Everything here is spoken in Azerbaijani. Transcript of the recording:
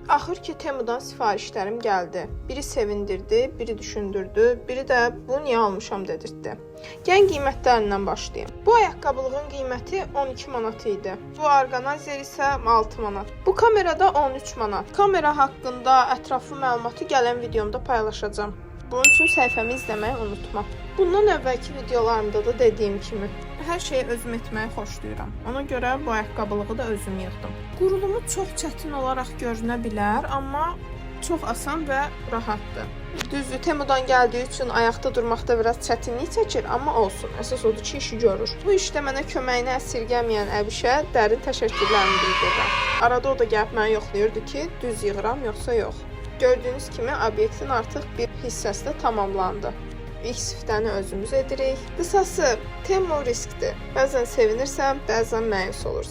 Axır ki Temudan sifarişlərim gəldi. Biri sevindirdi, biri düşündürdü, biri də bu niyə almışam dedirtdi. Gəlin qiymətlərindən başlayayım. Bu ayaqqabılığın qiyməti 12 manat idi. Bu orqanayzer isə 6 manat. Bu kamerada 13 manat. Kamera haqqında ətraflı məlumatı gələn videomda paylaşacağam. Bunun üçün səhifəmi izləməyi unutma. Bundan əvvəlki videolarımda da dediyim kimi, hər şeyi özüm etməyi xoşlayıram. Ona görə bu ayaqqabılığı da özüm yığdım. Qurulumu çox çətin olaraq görünə bilər, amma çox asan və rahatdır. Düzdür, Temudan gəldiyi üçün ayaqda durmaqda biraz çətinlik çəkir, amma olsun. Əsas odur ki, işi görür. Bu işdə mənə köməyini əsirgəməyən Əbişə dərin təşəkkürlərimi bildirirəm. Arada o da gəlib məni yoxlayırdı ki, düz yığıram yoxsa yox. Gördüyünüz kimi obyektin artıq bir hissəsi də tamamlandı. İlk siftəni özümüz edirik. Qısası, Temu riskdir. Bəzən sevinirsən, bəzən məyus olursan.